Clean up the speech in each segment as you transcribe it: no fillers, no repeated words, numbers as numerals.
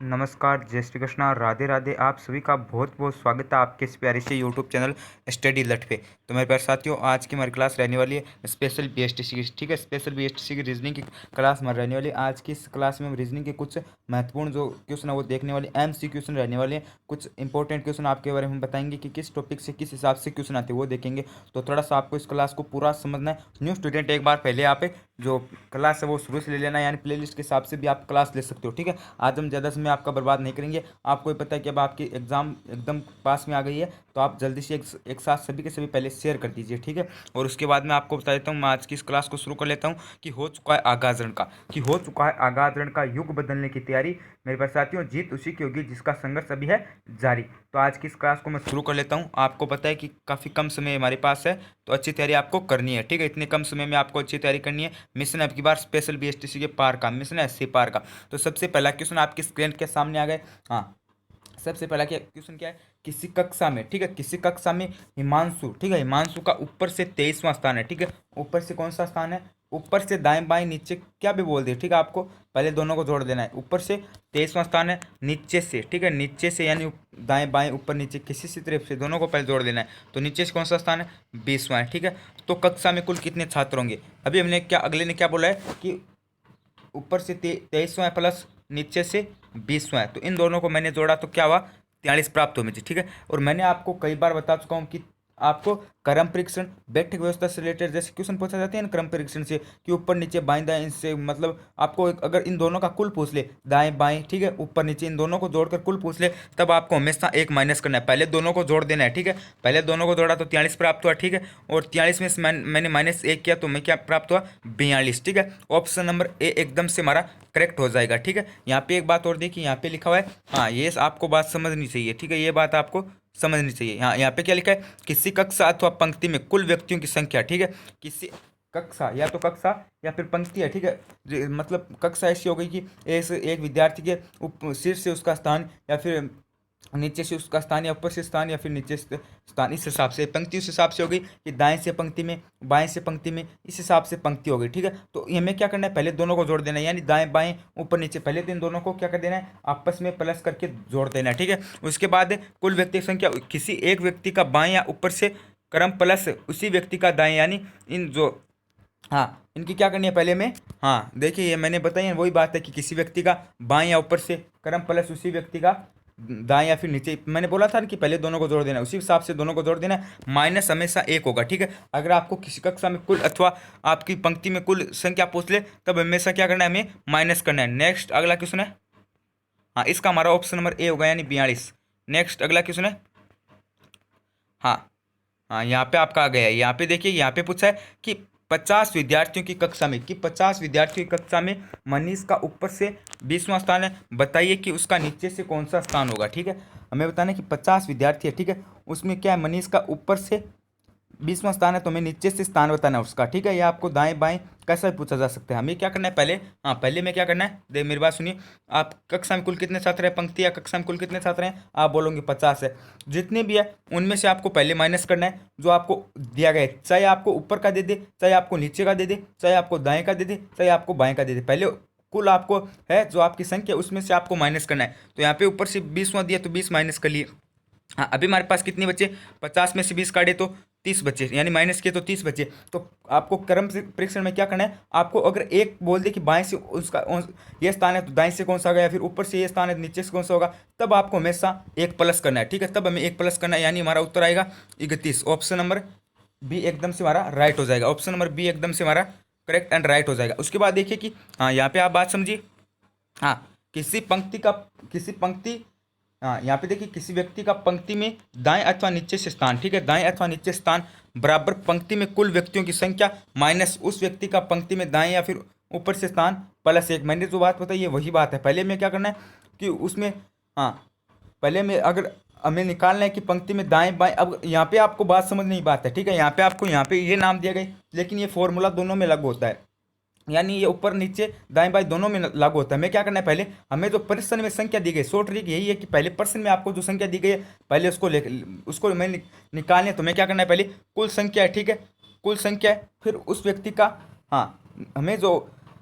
नमस्कार, जय श्री कृष्णा, राधे राधे। आप सभी का बहुत बहुत स्वागत है आपके इस प्यारे से यूट्यूब चैनल स्टडी लट पे। तो मेरे प्यारे साथियों, आज की हमारी क्लास रहने वाली है स्पेशल बीएसटीसी की। ठीक है, स्पेशल बीएसटीसी की रीजनिंग की क्लास हमारी रहने वाली है। आज की इस क्लास में हम रीजनिंग के कुछ महत्वपूर्ण जो क्वेश्चन है वो देखने वाले, एमसी क्वेश्चन रहने वाले हैं। कुछ इंपॉर्टेंट क्वेश्चन आपके बारे में बताएंगे कि किस टॉपिक से किस हिसाब से क्वेश्चन आते हैं वो देखेंगे। तो थोड़ा सा आपको इस क्लास को पूरा समझना है। न्यू स्टूडेंट एक बार पहले आप जो क्लास है वो शुरू से ले लेना, यानी प्लेलिस्ट के हिसाब से भी आप क्लास ले सकते हो। ठीक है, आज हम ज़्यादा समय आपका बर्बाद नहीं करेंगे। आपको ये पता है कि अब आपकी एग्ज़ाम एकदम पास में आ गई है, तो आप जल्दी से एक साथ सभी के सभी पहले शेयर कर दीजिए। ठीक है, और उसके बाद मैं आपको बता देता हूँ, मैं आज की इस क्लास को शुरू कर लेता हूँ कि हो चुका है आगाज रण का, युग बदलने की तैयारी। मेरे पास साथियों, जीत उसी की होगी जिसका संघर्ष अभी है जारी। तो आज की इस क्लास को मैं शुरू कर लेता हूँ। आपको पता है कि काफ़ी कम समय हमारे पास है, तो अच्छी तैयारी आपको करनी है। ठीक है, इतने कम समय में आपको अच्छी तैयारी करनी है। मिशन अब की बार स्पेशल बीएसटीसी के पार का मिशन है, 80 पार का। तो सबसे पहला क्वेश्चन आपकी स्क्रीन के सामने आ गए। हाँ, सबसे पहला क्या क्वेश्चन क्या है, किसी कक्षा में, ठीक है, किसी कक्षा में हिमांशु, ठीक है, हिमांशु का ऊपर से 23वां स्थान है। ठीक है, ऊपर से कौन सा स्थान है, ऊपर से दाएं बाएं नीचे क्या भी बोल दिए। ठीक है, आपको पहले दोनों को जोड़ देना है। ऊपर से 23वां स्थान है, नीचे से, ठीक है, नीचे से यानी दाएं बाएं ऊपर नीचे किसी सी तरफ से दोनों को पहले जोड़ देना है। तो नीचे से कौन सा स्थान है, 20वां है। ठीक है, तो कक्षा में कुल कितने छात्र होंगे। अभी हमने क्या, अगले ने क्या बोला है कि ऊपर से 23वां प्लस नीचे से 20वां है, तो इन दोनों को मैंने जोड़ा तो क्या हुआ, 43 प्राप्त हो मुझे। ठीक है, और मैंने आपको कई बार बता चुका हूँ कि आपको क्रम परीक्षण, बैठक व्यवस्था से रिलेटेड जैसे क्वेश्चन पूछा जाते हैं ना क्रम परीक्षण से, कि ऊपर नीचे बाएं दाएं, इनसे मतलब आपको अगर इन दोनों का कुल पूछ ले, दाएं बाएं, ठीक है, ऊपर नीचे इन दोनों को जोड़कर कुल पूछ ले, तब आपको हमेशा एक माइनस करना है। पहले दोनों को जोड़ देना है। ठीक है, पहले दोनों को जोड़ा तो 43 प्राप्त हुआ। ठीक है, और 43 में से मैंने माइनस एक किया तो मैं क्या प्राप्त हुआ, 42। ठीक है, ऑप्शन नंबर ए एकदम से हमारा करेक्ट हो जाएगा। ठीक है, यहाँ पे एक बात और देखिए, यहाँ पे लिखा हुआ है, हाँ ये आपको बात समझनी चाहिए। ठीक है, ये बात आपको समझनी चाहिए। यहाँ पे क्या लिखा है, किसी कक्षा अथवा पंक्ति में कुल व्यक्तियों की संख्या। ठीक है, किसी कक्षा, या तो कक्षा या फिर पंक्ति है। ठीक है, मतलब कक्षा ऐसी हो गई कि ऐसे एक विद्यार्थी के शीर्ष से उसका स्थान, या फिर नीचे से उसका स्थान, या ऊपर से स्थान, या फिर नीचे से स्थान। इस हिसाब से पंक्ति उस हिसाब से होगी कि दाएं से पंक्ति में, बाएं से पंक्ति में, इस हिसाब से पंक्ति हो गई। ठीक है, तो हमें क्या करना है, पहले दोनों को जोड़ देना है, यानी दाएं बाएं ऊपर नीचे, पहले इन दोनों को क्या कर देना है, आपस में प्लस करके जोड़ देना है। ठीक है, उसके बाद कुल व्यक्ति की संख्या, किसी एक व्यक्ति का बाएं या ऊपर से क्रम प्लस उसी व्यक्ति का दाएं, यानी इन जो, हाँ इनकी क्या करनी है पहले में। हाँ देखिए, ये मैंने बताई है, वही बात है कि किसी व्यक्ति का बाएं या ऊपर से क्रम प्लस उसी व्यक्ति का दाएं या फिर नीचे। मैंने बोला था ना कि पहले दोनों को जोड़ देना है, उसी हिसाब से दोनों को जोड़ देना है। माइनस हमेशा एक होगा। ठीक है, अगर आपको किसी कक्षा में कुल अथवा आपकी पंक्ति में कुल संख्या पूछ ले, तब हमेशा क्या करना है, हमें माइनस करना है। नेक्स्ट अगला क्वेश्चन है, हाँ इसका हमारा ऑप्शन नंबर ए होगा, यानी 42। नेक्स्ट अगला क्वेश्चन है, हाँ हाँ यहाँ पे आपका आ गया है। यहाँ पे देखिए, यहाँ पे पूछा है कि 50 विद्यार्थियों की कक्षा में, कि 50 विद्यार्थियों की कक्षा में मनीष का ऊपर से 20वां स्थान है, बताइए कि उसका नीचे से कौन सा स्थान होगा। ठीक है, हमें बताना है कि 50 विद्यार्थी है। ठीक है, उसमें क्या है, मनीष का ऊपर से 20वां स्थान है, तो हमें नीचे से स्थान बताना है उसका। ठीक है, ये आपको दाएं बाएं कैसा भी पूछा जा सकता है। हमें क्या करना है पहले, हाँ पहले में क्या करना है, देख मेरी बात सुनिए। आप कक्षा में कुल कितने छात्र हैं, पंक्ति या कक्षा में कुल कितने छात्र हैं, आप बोलोगे 50 है। जितने भी है उनमें से आपको पहले माइनस करना है जो आपको दिया गया है, चाहे आपको ऊपर का दे दे, चाहे आपको नीचे का दे दे, चाहे आपको दाएं का दे दे, चाहे आपको बाएं का दे दे। पहले कुल आपको है जो आपकी संख्या, उसमें से आपको माइनस करना है। तो यहाँ पे ऊपर से 20वां दिया तो 20 माइनस कर लिए। हाँ, अभी हमारे पास कितने बचे, 50 में से 20 काटे तो 30 बचे, यानी माइनस किए तो 30 बचे। तो आपको क्रम परीक्षण में क्या करना है, आपको अगर एक बोल दे कि बाएं से उसका ये स्थान है, तो दाएं से कौन सा होगा, या फिर ऊपर से ये स्थान है तो नीचे से कौन सा होगा, तब आपको हमेशा एक प्लस करना है। ठीक है, तब हमें एक प्लस करना है, यानी हमारा उत्तर आएगा 31। ऑप्शन नंबर बी एकदम से हमारा राइट हो जाएगा। ऑप्शन नंबर बी एकदम से हमारा करेक्ट एंड राइट हो जाएगा। उसके बाद देखिए कि हाँ यहाँ पे आप बात समझिए, हाँ किसी पंक्ति का, किसी पंक्ति, हाँ यहाँ पे देखिए, किसी व्यक्ति का पंक्ति में दाएं अथवा नीचे से स्थान, ठीक है, दाएं अथवा नीचे स्थान बराबर पंक्ति में कुल व्यक्तियों की संख्या माइनस उस व्यक्ति का पंक्ति में दाएं या फिर ऊपर से स्थान प्लस एक। मैंने जो बात बताई है वही बात है। पहले में क्या करना है कि उसमें, हाँ पहले में अगर हमें निकालना है कि पंक्ति में दाएं बाएं, अब यहाँ पे आपको बात समझ नहीं बात है। ठीक है, यहाँ पे आपको, यहाँ पे ये नाम दिया गया, लेकिन ये फॉर्मूला दोनों में लागू होता है, यानी ये ऊपर नीचे दाएं बाएं दोनों में लागू होता है। हमें क्या करना है, पहले हमें जो प्रश्न में संख्या दी गई, शॉर्ट ट्रिक यही है कि पहले प्रश्न में आपको जो संख्या दी गई है, पहले उसको मैं निकालने, तो हमें क्या करना है, पहले कुल संख्या है, ठीक है, कुल संख्या है, फिर उस व्यक्ति का, हाँ हमें जो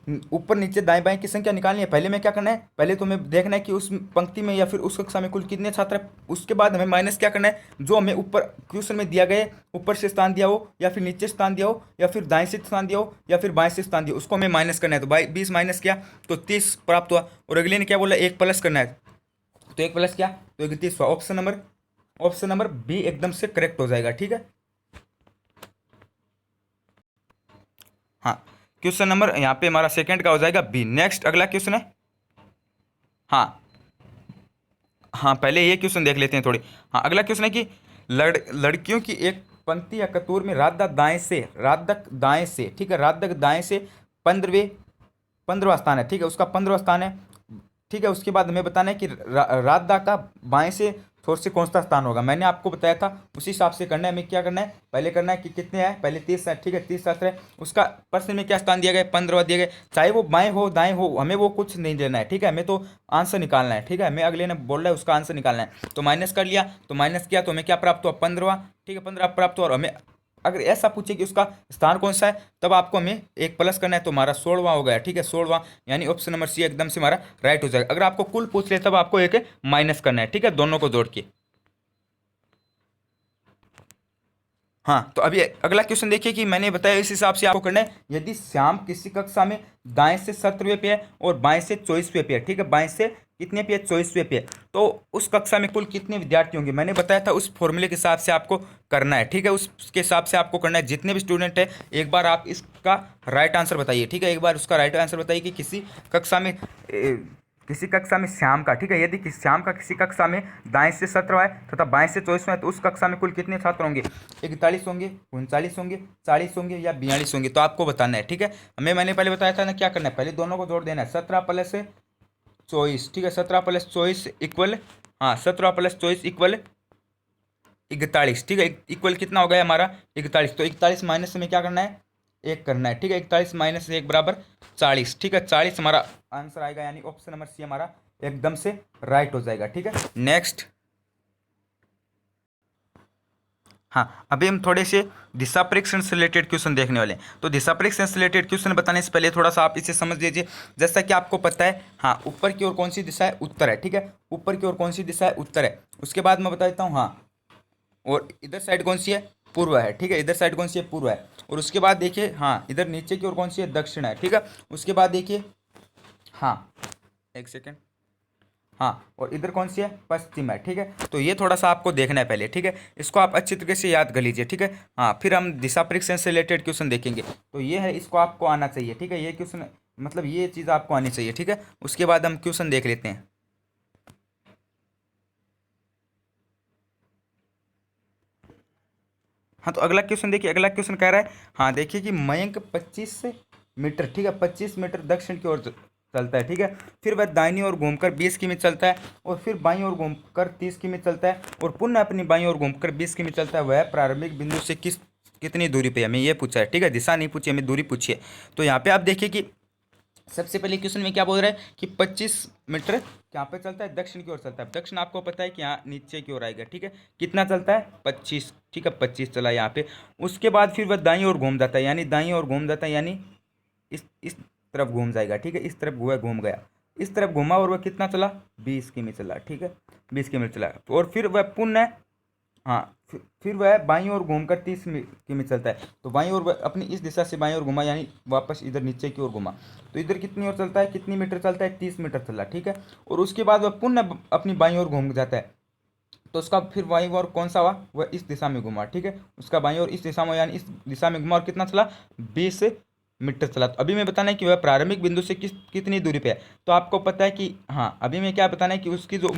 ऊपर नीचे दाएं बाएं की संख्या निकालनी है। पहले में क्या करना है, पहले तो हमें देखना है कि उस पंक्ति में या फिर उस कक्षा में कुल कितने छात्र हैं। उसके बाद हमें माइनस क्या करना है, जो हमें ऊपर क्वेश्चन में दिया गया, ऊपर से स्थान दिया हो या फिर नीचे स्थान दिया हो या फिर दाएं से स्थान दिया हो या फिर बाएं से स्थान दिया हो, उसको हमें माइनस करना है। तो 20 माइनस किया तो 30 प्राप्त हुआ। और अगले ने क्या बोला, एक प्लस करना है, तो एक प्लस क्या, तो 31 हुआ। ऑप्शन नंबर बी एकदम से करेक्ट हो जाएगा। ठीक है, हाँ, क्वेश्चन नंबर यहाँ पे हमारा सेकंड का हो जाएगा बी। नेक्स्ट अगला क्वेश्चन है, हाँ हाँ, पहले ये क्वेश्चन देख लेते हैं थोड़ी। हाँ, अगला क्वेश्चन है कि लड़कियों की एक पंक्ति या कतूर में राधक दाएं से, ठीक है, राधक दाएं से 15वां स्थान है, ठीक है, उसका 15वां स्थान है। ठीक है, उसके बाद हमें बताना है कि राधा का बाएं से छोर से कौन सा स्थान होगा। मैंने आपको बताया था, उसी हिसाब से करना है। हमें क्या करना है, पहले करना है कि कितने हैं, पहले 30 है, ठीक है, 30 शास्त्र है, उसका प्रश्न में क्या स्थान दिया गया, 15वां दिया गया। चाहे वो बाएं हो दाएं हो, हमें वो कुछ नहीं देना है। ठीक है, हमें तो आंसर निकालना है। ठीक है, हमें अगले ने बोल रहा है उसका आंसर निकालना है। तो माइनस कर लिया, तो माइनस किया तो हमें क्या प्राप्त हुआ, 15वां। ठीक है, 15 प्राप्त हुआ। और हमें अगर ऐसा पूछे कि उसका स्थान कौन सा है, तब आपको हमें एक प्लस करना है, तो हमारा 16वां हो गया। ठीक है, 16वां, यानी ऑप्शन नंबर सी एकदम से हमारा राइट हो जाएगा। अगर आपको कुल पूछ ले तब आपको एक माइनस करना है। ठीक है, दोनों को जोड़ के। हाँ, तो अभी अगला क्वेश्चन देखिए कि मैंने बताया इस हिसाब से आपको करना है। यदि श्याम किसी कक्षा में दाएं से 17वें पे है और बाएं से 24वें पे है, ठीक है, बाएं से कितने पे है, 24वें पे है, तो उस कक्षा में कुल कितने विद्यार्थी होंगे। मैंने बताया था उस फॉर्मूले के हिसाब से आपको करना है। ठीक है, उसके हिसाब से आपको करना है। जितने भी स्टूडेंट है, एक बार आप इसका राइट आंसर बताइए। ठीक है, एक बार उसका राइट आंसर बताइए कि किसी कक्षा में श्याम का, ठीक है, यदि श्याम का किसी कक्षा में दाएं से 17 है तथा बाएं से 24 है, तो उस कक्षा में कुल कितने छात्र होंगे, 41 होंगे, 39 होंगे, 40 होंगे या 42 होंगे, तो आपको बताना है। ठीक है, मैंने पहले बताया था ना क्या करना है, पहले दोनों को जोड़ देना है, 17 प्लस 24। ठीक है, 17 प्लस 24 इक्वल, हाँ, 17 प्लस 24 इक्वल 41। ठीक है, इक्वल कितना हो गया हमारा, 41। तो 41 माइनस में क्या करना है, एक करना है। ठीक है, 41 माइनस 1 बराबर 40। ठीक है, 40 हमारा आंसर आएगा, यानी ऑप्शन नंबर सी हमारा एकदम से राइट हो जाएगा। ठीक है, नेक्स्ट। हाँ, अभी हम थोड़े से दिशा परीक्षण से रिलेटेड क्वेश्चन देखने वाले हैं। तो दिशा परीक्षण से रिलेटेड क्वेश्चन बताने से पहले थोड़ा सा आप इसे समझ लीजिए। जैसा कि आपको पता है, हाँ, ऊपर की ओर कौन सी दिशा है, उत्तर है। ठीक है, ऊपर की ओर कौन सी दिशा है, उत्तर है। उसके बाद मैं बता देता हूँ, हाँ, और इधर साइड कौन सी है, पूर्व है। ठीक है, इधर साइड कौन सी है, पूर्व है। और उसके बाद देखिए, हाँ, इधर नीचे की ओर कौन सी है, दक्षिण है। ठीक है, उसके बाद देखिए, हाँ, एक सेकेंड, हाँ, और इधर कौन सी है, पश्चिम है। ठीक है, तो ये थोड़ा सा आपको देखना है पहले। ठीक है, इसको आप अच्छी तरीके से याद कर लीजिए। ठीक है, हाँ, फिर हम दिशा परीक्षण से रिलेटेड क्वेश्चन देखेंगे। तो ये है, इसको आपको आना चाहिए। ठीक है, ये क्वेश्चन मतलब ये चीज़ आपको आनी चाहिए। ठीक है, उसके बाद हम क्वेश्चन देख लेते हैं। हाँ, तो अगला क्वेश्चन देखिए, अगला क्वेश्चन कह रहा है, हाँ, देखिए कि मयंक 25 मीटर, ठीक है, 25 मीटर दक्षिण की ओर चलता है। ठीक है, फिर वह दाहिनी ओर घूमकर 20 किमी चलता है और फिर बाईं ओर घूमकर 30 किमी चलता है और पुनः अपनी बाईं ओर घूमकर 20 किमी चलता है। वह प्रारंभिक बिंदु से कितनी दूरी पे है, हमें ये पूछा है। ठीक है, दिशा नहीं पूछी, हमें दूरी पूछी है। तो यहाँ पे आप देखिए कि सबसे पहले क्वेश्चन में क्या बोल रहा है कि 25 मीटर कहाँ पे चलता है, दक्षिण की ओर चलता है। दक्षिण आपको पता है कि यहाँ नीचे की ओर आएगा। ठीक है, कितना चलता है, 25। ठीक है, 25 चला यहाँ पे। उसके बाद फिर वह दाईं ओर घूम जाता है, यानी दाईं ओर घूम जाता है, यानी इस तरफ घूम जाएगा। ठीक है, इस तरफ घूम गया, इस तरफ घूमा और वह कितना चला, 20 किमी चला। ठीक है, 20 किमी चला और फिर वह पुनः, हाँ, फिर वह बाईं ओर घूमकर 30 किमी चलता है। तो बाईं ओर वह अपनी इस दिशा से बाईं ओर घुमा, यानी वापस इधर नीचे की ओर घुमा। तो इधर कितनी ओर चलता है, कितनी मीटर चलता है, 30 मीटर चला। ठीक है, और उसके बाद वह पुनः अपनी बाईं ओर घूम जाता है। तो उसका फिर बाईं ओर कौन सा हुआ, वह इस दिशा में घुमा। ठीक है, उसका बाईं ओर इस दिशा में, यानी इस दिशा में घुमा और कितना चला, 20 मीटर चला। तो अभी मैं बताना है कि वह प्रारंभिक बिंदु से कितनी दूरी पे है। तो आपको पता है कि, हाँ, अभी मैं क्या बताना है कि उसकी जो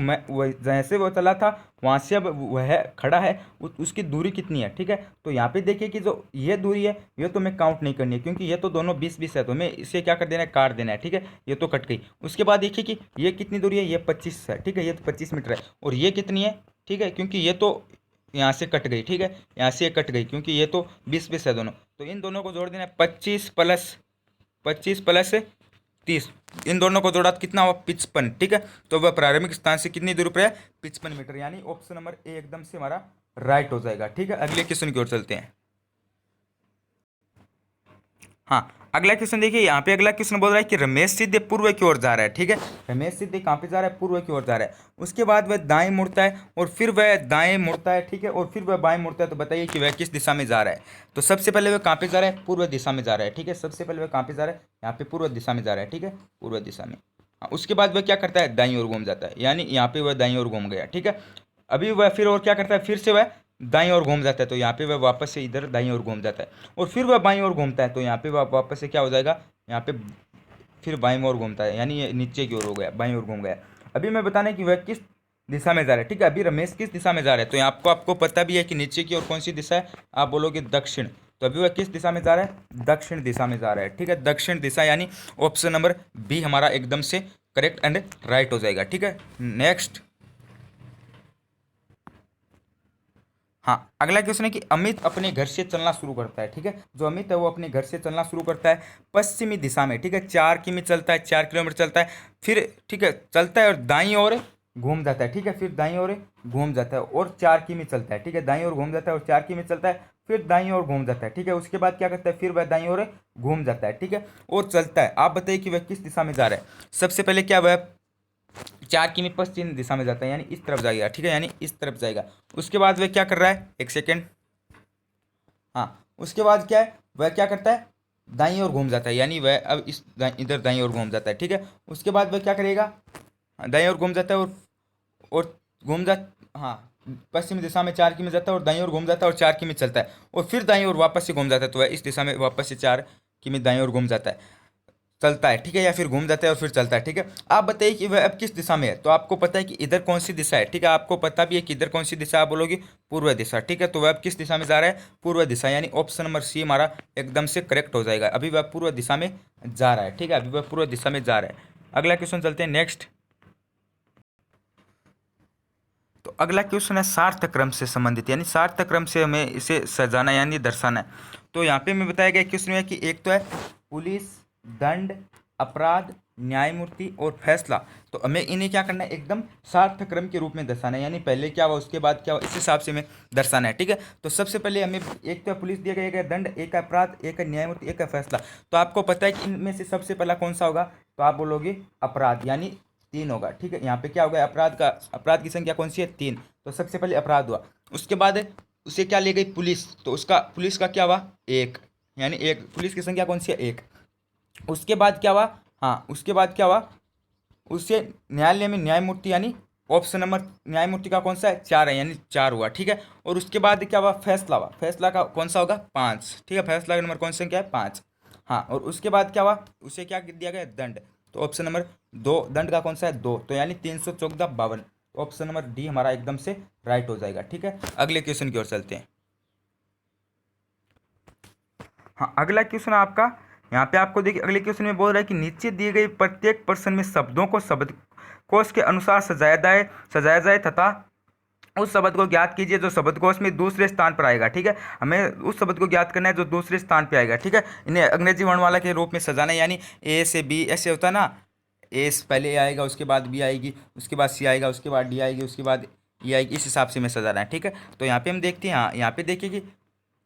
जैसे वो चला था वहाँ से अब वह खड़ा है, उसकी दूरी कितनी है। ठीक है, तो यहाँ पे देखिए कि जो ये दूरी है ये तो मैं काउंट नहीं करनी है, क्योंकि ये तो दोनों 20-20 है, तो मैं इसे क्या कर देना है, काट देना है। ठीक है, ये तो कट गई। उसके बाद देखिए कि ये कितनी दूरी है, ये 25 है। ठीक है, ये तो 25 मीटर है। और ये कितनी है, ठीक है, क्योंकि ये तो यहाँ से कट गई। ठीक है, यहाँ से कट गई, क्योंकि ये तो 20-20 है दोनों। तो इन दोनों को जोड़ देना है, 25 प्लस 30, इन दोनों को जोड़ा तो कितना हुआ, 55। ठीक है, तो वह प्रारंभिक स्थान से कितनी दूरी पर है, 55 मीटर, यानी ऑप्शन नंबर ए एकदम से हमारा राइट हो जाएगा। ठीक है, अगले क्वेश्चन की ओर चलते हैं। हाँ, अगला क्वेश्चन देखिए, यहाँ पे अगला क्वेश्चन बोल रहा है कि रमेश सीधे पूर्व की ओर जा रहा है। ठीक है, रमेश सीधे कहाँ पे जा रहा है? पूर्व की ओर जा रहा है। उसके बाद वह दाएं मुड़ता है और फिर वह दाएं मुड़ता है। ठीक है, और फिर वह बाएं मुड़ता है। तो बताइए कि वह किस दिशा में जा रहा है? तो सबसे पहले वह कहाँ पे जा रहा है? पूर्व दिशा में जा रहा है। ठीक है, सबसे पहले वह कहाँ पे जा रहा है? यहाँ पे पूर्व दिशा में जा रहा है। ठीक है, पूर्व दिशा में। हाँ, उसके बाद वह क्या करता है? दाईं ओर घूम जाता है, यानी यहाँ पे वह दाईं ओर घूम गया। ठीक है, अभी वह फिर और क्या करता है? फिर से वह दाईं ओर घूम जाता है। तो यहाँ पे वह वापस से इधर दाईं ओर घूम जाता है और फिर वह बाईं ओर घूमता है। तो यहाँ पे वह वापस से क्या हो जाएगा? यहाँ पे फिर बाईं ओर घूमता है, यानी ये नीचे की ओर हो गया, बाईं ओर घूम गया। अभी मैं बताना है कि वह किस दिशा में जा रहा है। ठीक है, अभी रमेश किस दिशा में जा रहा है? तो यहाँ आपको पता भी है कि नीचे की ओर कौन सी दिशा है? आप बोलोगे दक्षिण। तो अभी वह किस दिशा में जा रहा है? दक्षिण दिशा में जा रहा है। ठीक है, दक्षिण दिशा, यानी ऑप्शन नंबर बी हमारा एकदम से करेक्ट एंड राइट हो जाएगा। ठीक है, नेक्स्ट। हाँ, अगला क्वेश्चन है कि अमित अपने घर से चलना शुरू करता है। ठीक है, जो अमित है वो अपने घर से चलना शुरू करता है पश्चिमी दिशा में। ठीक है, 4 किमी चलता है, 4 किलोमीटर चलता है। फिर ठीक है चलता है और दाईं ओर घूम जाता है। ठीक है, फिर दाईं ओर घूम जाता है और 4 किमी चलता है। ठीक है, दाईं ओर घूम जाता है और 4 किमी चलता है, फिर दाईं ओर घूम जाता है। ठीक है, उसके बाद क्या करता है? फिर वह दाईं ओर घूम जाता है। ठीक है, और चलता है। आप बताइए कि वह किस दिशा में जा रहा है? सबसे पहले क्या वह 4 किमी पश्चिम दिशा में जाता है, यानी इस तरफ जाएगा। ठीक है, यानी इस तरफ जाएगा। उसके बाद वह क्या कर रहा है? एक सेकेंड। हाँ, उसके बाद क्या है? वह क्या करता है? दाईं ओर घूम जाता है, यानी वह अब इधर दाईं ओर घूम जाता है। ठीक है, उसके बाद वह क्या करेगा? हाँ, दाईं ओर घूम जाता है और घूम जा हाँ, पश्चिमी दिशा में 4 किमी जाता है और दाईं ओर घूम जाता है और 4 किमी चलता है और फिर दाईं ओर वापस से घूम जाता है। तो वह इस दिशा में वापस से 4 किमी दाईं ओर घूम जाता है, चलता है। ठीक है, या फिर घूम जाता है और फिर चलता है। ठीक है, आप बताइए कि वह अब किस दिशा में है? तो आपको पता है कि इधर कौन सी दिशा है। ठीक है, आपको पता भी है कि इधर कौन सी दिशा, आप बोलोगे पूर्व दिशा। ठीक है, तो वह अब किस दिशा में जा रहा है? पूर्व दिशा, यानी ऑप्शन नंबर सी हमारा एकदम से करेक्ट हो जाएगा। अभी वह पूर्व दिशा में जा रहा है। ठीक है, अभी वह पूर्व दिशा में जा रहा है। अगला क्वेश्चन चलते हैं, नेक्स्ट। तो अगला क्वेश्चन है सार्थक क्रम से संबंधित, यानी सार्थक क्रम से हमें इसे सजाना यानी दर्शाना है। तो यहाँ पे मैं बताया गया क्वेश्चन है कि एक तो है पुलिस, दंड, अपराध, न्यायमूर्ति और फैसला। तो हमें इन्हें क्या करना है? एकदम सार्थक क्रम के रूप में दर्शाना है, यानी पहले क्या हुआ उसके बाद क्या हुआ, इस हिसाब से हमें दर्शाना है। ठीक है, तो सबसे पहले हमें एक तो पुलिस दिया गया, एक है दंड, एक है अपराध, एक है न्यायमूर्ति, एक है फैसला। तो आपको पता है कि इनमें से सबसे पहला कौन सा होगा? तो आप बोलोगे अपराध, यानी 3 होगा। ठीक है, यहाँ पे क्या होगा? अपराध की संख्या कौन सी है? 3। तो सबसे पहले अपराध हुआ। उसके बाद उसे क्या ले गई? पुलिस। तो उसका पुलिस का क्या हुआ? 1, यानी 1, पुलिस की संख्या कौन सी है? 1। उसके बाद क्या हुआ? हाँ, उसके बाद क्या हुआ? उससे न्यायालय में न्यायमूर्ति, यानी ऑप्शन नंबर न्यायमूर्ति का कौन सा है? 4 है, यानी 4 हुआ। ठीक है, और उसके बाद क्या हुआ? फैसला हुआ। फैसला का कौन सा होगा? 5। ठीक है, फैसला का नंबर कौन सा क्या है? 5। हाँ, और उसके बाद क्या हुआ? उसे क्या दिया गया? दंड। तो ऑप्शन नंबर 2, दंड का कौन सा है? 2। तो यानी 314 52। ऑप्शन नंबर डी हमारा एकदम से राइट हो जाएगा। ठीक है, अगले क्वेश्चन की ओर चलते हैं। हाँ, अगला क्वेश्चन आपका, यहाँ पे आपको देखिए अगले क्वेश्चन में बोल रहा है कि नीचे दिए गए प्रत्येक प्रश्न में शब्दों को शब्द कोश के अनुसार सजाया जाए तथा उस शब्द को ज्ञात कीजिए जो शब्दकोश में दूसरे स्थान पर आएगा। ठीक है, हमें उस शब्द को ज्ञात करना है जो दूसरे स्थान पर आएगा। ठीक है, इन्हें अंग्रेजी वर्णमाला के रूप में सजाना है, यानी ए से बी ऐसे होता है ना। ए से पहले ए आएगा, उसके बाद बी आएगी, उसके बाद सी आएगा, उसके बाद डी आएगी, उसके बाद ई आएगी। इस हिसाब से हमें सजाना है। ठीक है, तो यहाँ पे हम देखते हैं। हाँ, यहाँ पे देखिए कि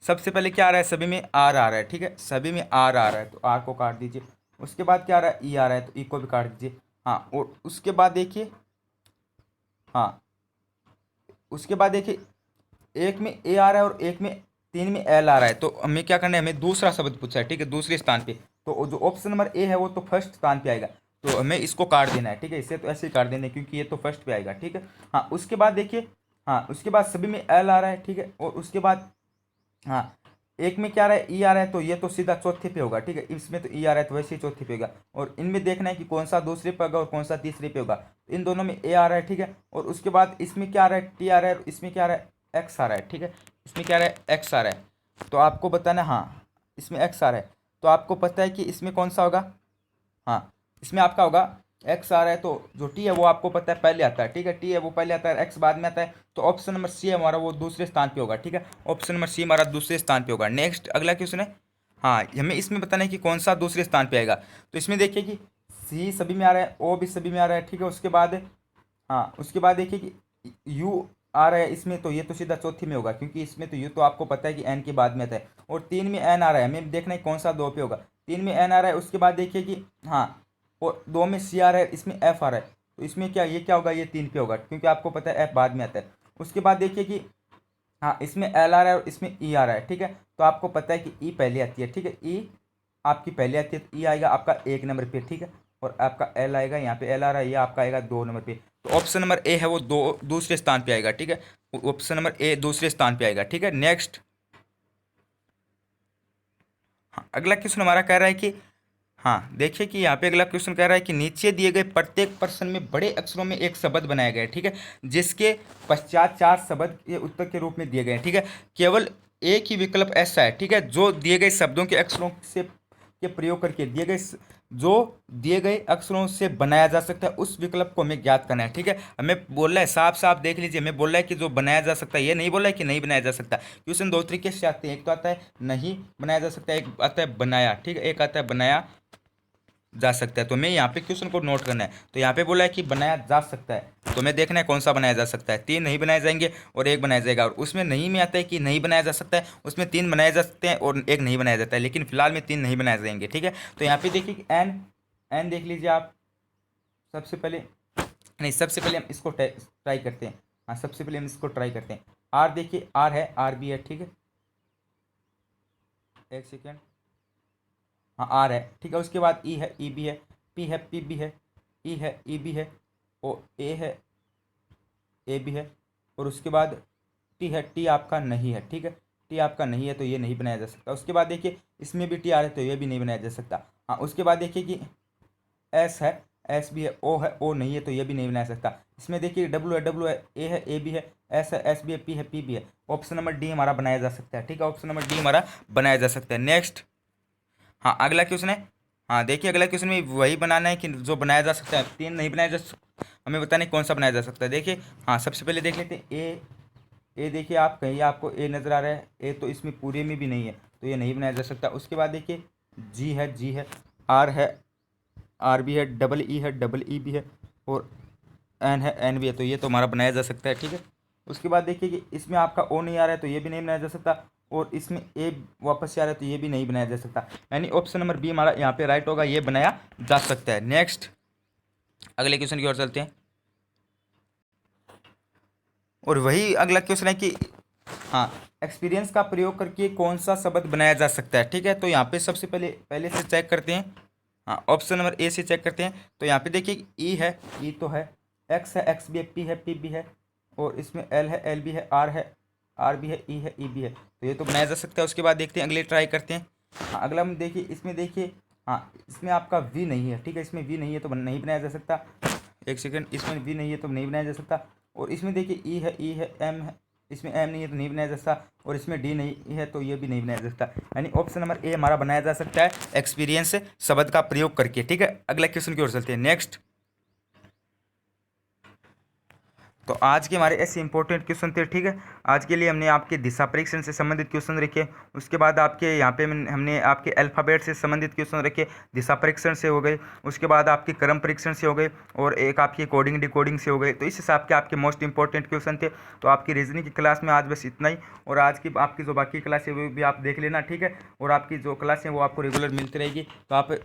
सबसे पहले क्या आ रहा है? सभी में आर आ रहा है। ठीक है, सभी में आर आ रहा है, तो आर को काट दीजिए। उसके बाद क्या आ रहा है? ई आ रहा है, तो ई को भी काट दीजिए। हाँ, और उसके बाद देखिए, हाँ, उसके बाद देखिए एक में ए आ रहा है और एक में 3 में एल आ रहा है। तो हमें क्या करना है? हमें दूसरा शब्द पूछा है। ठीक है, दूसरे स्थान पे। तो जो ऑप्शन नंबर ए है वो तो फर्स्ट स्थान पे आएगा, तो हमें इसको काट देना है। ठीक है, इसे तो ऐसे ही काट देना है क्योंकि ये तो फर्स्ट पे आएगा। ठीक है, हाँ, उसके बाद देखिए, हाँ, उसके बाद सभी में एल आ रहा है। ठीक है, और उसके बाद हाँ, एक में क्या आ रहा है? ई आ रहा है, तो ये तो सीधा चौथे पे होगा। ठीक है, इसमें तो ई आ रहा है तो वैसे ही चौथे पे होगा। और इनमें देखना है कि कौन सा दूसरे पे होगा और कौन सा तीसरे पे होगा। इन दोनों में ए आ रहा है। ठीक है, और उसके बाद इसमें क्या आ रहा है? टी आ रहा है, और इसमें क्या आ रहा है? एक्स आ रहा है। ठीक है, इसमें क्या आ रहा है? एक्स आ रहा है। तो आपको बताना, हाँ, इसमें एक्स आ रहा है, तो आपको पता है कि इसमें कौन सा होगा? हाँ, इसमें आपका होगा एक्स आ रहा है, तो जो टी है वो आपको पता है पहले आता है। ठीक है, टी है वो पहले आता है, एक्स बाद में आता है। तो ऑप्शन नंबर सी है हमारा, वो दूसरे स्थान पे होगा। ठीक है, ऑप्शन नंबर सी हमारा दूसरे स्थान पे होगा। नेक्स्ट अगला क्वेश्चन है, हाँ, हमें इसमें बताना है कि कौन सा दूसरे स्थान पे आएगा। तो इसमें देखिए कि सी सभी में आ रहा है, ओ भी सभी में आ रहा है। ठीक है, उसके बाद, हाँ, उसके बाद देखिए कि यू आ रहा है इसमें, तो ये तो सीधा चौथी में होगा क्योंकि इसमें तो यू तो आपको पता है कि एन के बाद में आता है। और 3 में एन आ रहा है, हमें देखना है कौन सा 2 पे होगा। 3 में एन आ रहा है, उसके बाद देखिए कि हाँ, और 2 में सी आ रहा है, इसमें एफ आ रहा है, तो इसमें क्या, ये क्या होगा, ये 3 पे होगा, क्योंकि आपको पता है एफ बाद में आता है। उसके बाद देखिए कि हाँ, इसमें एल आ रहा है और इसमें ई आ रहा है, ठीक है, तो आपको पता है कि ई पहले आती है, ठीक है, ई आपकी पहले आती है, तो ई आएगा आपका 1 नंबर पे, ठीक है, और आपका एल आएगा, यहाँ पे एल आ रहा है, ये आपका आएगा 2 नंबर पे। तो ऑप्शन नंबर ए है वो दूसरे स्थान पे आएगा, ठीक है, ऑप्शन नंबर ए दूसरे स्थान पे आएगा, ठीक है। नेक्स्ट, हाँ, अगला क्वेश्चन हमारा कह रहा है कि हाँ देखिए कि यहाँ पे अगला क्वेश्चन कह रहा है कि नीचे दिए गए प्रत्येक प्रश्न में बड़े अक्षरों में एक शब्द बनाया गया है, ठीक है, जिसके पश्चात 4 शब्द के उत्तर के रूप में दिए गए हैं, ठीक है। केवल एक ही विकल्प ऐसा है, ठीक है, जो दिए गए शब्दों के अक्षरों से के प्रयोग करके दिए गए अक्षरों से बनाया जा सकता है, उस विकल्प को हमें ज्ञात करना है, ठीक है। हमें बोल रहा है, साफ साफ देख लीजिए, हमें बोल रहा है कि जो बनाया जा सकता है, ये नहीं बोल रहा है कि नहीं बनाया जा सकता। क्वेश्चन 2 तरीके से आते हैं, एक तो आता है नहीं बनाया जा सकता, एक आता है बनाया, ठीक है, एक आता है बनाया जा सकता है। तो हमें यहाँ पे क्वेश्चन को नोट करना है, तो यहाँ पे बोला है कि बनाया जा सकता है, तो हमें देखना है कौन सा बनाया जा सकता है। 3 नहीं बनाए जाएंगे और 1 बनाया जाएगा, और उसमें नहीं में आता है कि नहीं बनाया जा सकता है, उसमें 3 बनाए जा सकते हैं और 1 नहीं बनाया जाता है, लेकिन फिलहाल में 3 नहीं बनाए जाएंगे, ठीक है। तो यहाँ पे देखिए कि एन एन देख लीजिए आप, सबसे पहले नहीं, सबसे पहले हम इसको ट्राई करते हैं, हाँ सबसे पहले हम इसको ट्राई करते हैं। आर देखिए, आर है, आर भी है, ठीक है, एक सेकेंड, हाँ आर है, ठीक है। उसके बाद ई है, ई भी है, पी है, पी भी है, ई है, ई भी है, और ए है, ए भी है, और उसके बाद टी है, टी आपका नहीं है, ठीक है, टी आपका नहीं है, तो ये नहीं बनाया जा सकता। उसके बाद देखिए इसमें भी टी आ रहा है, तो ये भी नहीं बनाया जा सकता। हाँ, उसके बाद देखिए कि एस है, एस भी है, ओ है, ओ नहीं है, तो ये भी नहीं बना सकता। इसमें देखिए डब्ल्यू है, डब्ल्यू है, ए है, ए भी है, एस है, एस भी है, पी है, पी भी है। ऑप्शन नंबर डी हमारा बनाया जा सकता है, ठीक है, ऑप्शन नंबर डी हमारा बनाया जा सकता है। नेक्स्ट, हाँ अगला क्वेश्चन है, हाँ देखिए अगला क्वेश्चन में वही बनाना है कि जो बनाया जा सकता है, 3 नहीं बनाया जा सकता, हमें बताना है कौन सा बनाया जा सकता है। देखिए हाँ, सबसे पहले देख लेते हैं ए देखिए आप, कहीं आपको ए नज़र आ रहा है, ए तो इसमें पूरे में भी नहीं है, तो ये नहीं बनाया जा सकता। उसके बाद देखिए जी है, जी है, आर है, आर भी है, डबल ई है, डबल ई भी है, और एन है, एन भी है, तो ये तो हमारा बनाया जा सकता है, ठीक है। उसके बाद देखिए कि इसमें आपका ओ नहीं आ रहा है, तो ये भी नहीं बनाया जा सकता, और इसमें ए वापस से आ रहा है, तो ये भी नहीं बनाया जा सकता, यानी ऑप्शन नंबर बी हमारा यहाँ पे राइट होगा, ये बनाया जा सकता है। नेक्स्ट, अगले क्वेश्चन की ओर चलते हैं, और वही अगला क्वेश्चन है कि हाँ, एक्सपीरियंस का प्रयोग करके कौन सा शब्द बनाया जा सकता है, ठीक है। तो यहाँ पे सबसे पहले से चेक करते हैं, हाँ ऑप्शन नंबर ए से चेक करते हैं। तो यहाँ पे देखिए ई है, ई तो है, एक्स है, एक्स भी है, पी है, पी भी है, और इसमें एल है, एल भी है, आर भी है, ई भी है, तो ये तो बनाया जा सकता है। उसके बाद देखते हैं, अगले ट्राई करते हैं। हाँ अगला हम देखिए, इसमें देखिए हाँ, इसमें आपका वी नहीं है, ठीक है, इसमें वी नहीं है तो नहीं बनाया जा सकता। एक सेकेंड, इसमें वी नहीं है तो नहीं बनाया जा सकता। और इसमें देखिए ई है, ई है, एम है, इसमें एम नहीं है तो नहीं बनाया जा सकता, और इसमें डी नहीं है तो ये भी नहीं बनाया जा सकता, यानी ऑप्शन नंबर ए हमारा बनाया जा सकता है एक्सपीरियंस शब्द का प्रयोग करके, ठीक है। अगला क्वेश्चन की ओर चलते हैं। नेक्स्ट, तो आज के हमारे ऐसे इंपॉर्टेंट क्वेश्चन थे, ठीक है। आज के लिए हमने आपके दिशा परीक्षण से संबंधित क्वेश्चन रखे, उसके बाद आपके यहाँ पे हमने आपके अल्फ़ाबेट से संबंधित क्वेश्चन रखे, दिशा परीक्षण से हो गए, उसके बाद आपके क्रम परीक्षण से हो गए, और एक आपकी कोडिंग डिकोडिंग से हो गए। तो इस हिसाब के आपके मोस्ट इंपॉर्टेंट क्वेश्चन थे। तो आपकी रीजनिंग की क्लास में आज बस इतना ही, और आज की आपकी जो बाकी क्लास है वो भी आप देख लेना, ठीक है। और आपकी जो क्लास है वो आपको रेगुलर मिलती रहेगी, तो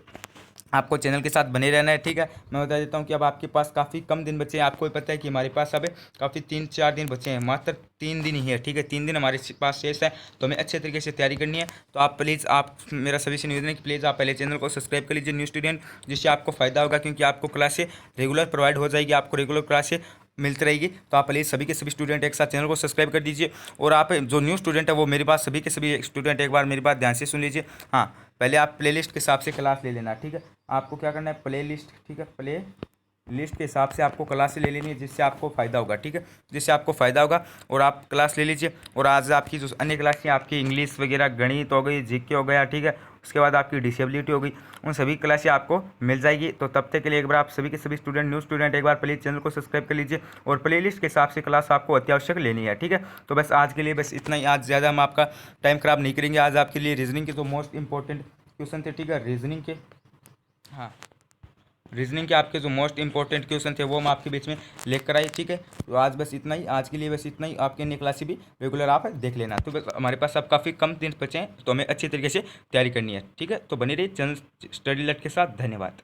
आपको चैनल के साथ बने रहना है, ठीक है। मैं बता देता हूँ कि अब आपके पास काफ़ी कम दिन बचे हैं, आपको पता है कि हमारे पास अब काफ़ी 3-4 दिन बचे हैं, मात्र 3 दिन ही है, ठीक है, 3 दिन हमारे पास शेष है, तो हमें अच्छे तरीके से तैयारी करनी है। तो आप प्लीज़, आप मेरा सभी से निवेदन है कि प्लीज़ आप पहले चैनल को सब्सक्राइब कर लीजिए न्यू स्टूडेंट, जिससे आपको फ़ायदा होगा, क्योंकि आपको क्लासें रेगुलर प्रोवाइड हो जाएगी, आपको रेगुलर क्लासें मिलती रहेगी। तो आप प्लीज़ सभी के सभी स्टूडेंट एक साथ चैनल को सब्सक्राइब कर दीजिए। और आप जो न्यू स्टूडेंट है वो मेरी बात, सभी के सभी स्टूडेंट एक बार मेरी बात ध्यान से सुन लीजिए। हाँ, पहले आप प्लेलिस्ट के हिसाब से क्लास ले लेना, ठीक है। आपको क्या करना है, प्ले लिस्ट, ठीक है, प्ले लिस्ट के हिसाब से आपको क्लास ले लेनी है, जिससे आपको फ़ायदा होगा, ठीक है, जिससे आपको फ़ायदा होगा, और आप क्लास ले लीजिए। और आज आपकी जो अन्य क्लासें आपकी इंग्लिश वगैरह, गणित हो गई, जीके हो गया, ठीक है, उसके बाद आपकी डिसेबिलिटी हो गई, उन सभी क्लासें आपको मिल जाएगी। तो तब तक के लिए एक बार आप सभी के सभी स्टूडेंट, न्यू स्टूडेंट, एक बार प्लीज़ चैनल को सब्सक्राइब कर लीजिए, और प्लेलिस्ट के हिसाब से क्लास आपको अत्यावश्यक लेनी है, ठीक है। तो बस आज के लिए बस इतना ही, आज ज़्यादा हम आपका टाइम ख़राब नहीं करेंगे। आज आपके लिए रीजनिंग के जो मोस्ट इंपॉर्टेंट क्वेश्चन थे, ठीक है, रीजनिंग के, हाँ रीजनिंग के आपके जो मोस्ट इंपॉर्टेंट क्वेश्चन थे वो हम आपके बीच में लेकर आए। ठीक है, तो आज बस इतना ही, आज के लिए बस इतना ही। आपके अन्य क्लास भी रेगुलर आप देख लेना। तो बस हमारे पास अब काफ़ी कम दिन बचे हैं, तो हमें अच्छी तरीके से तैयारी करनी है। ठीक है, तो बने रहिए चैनल स्टडी लट के साथ। धन्यवाद।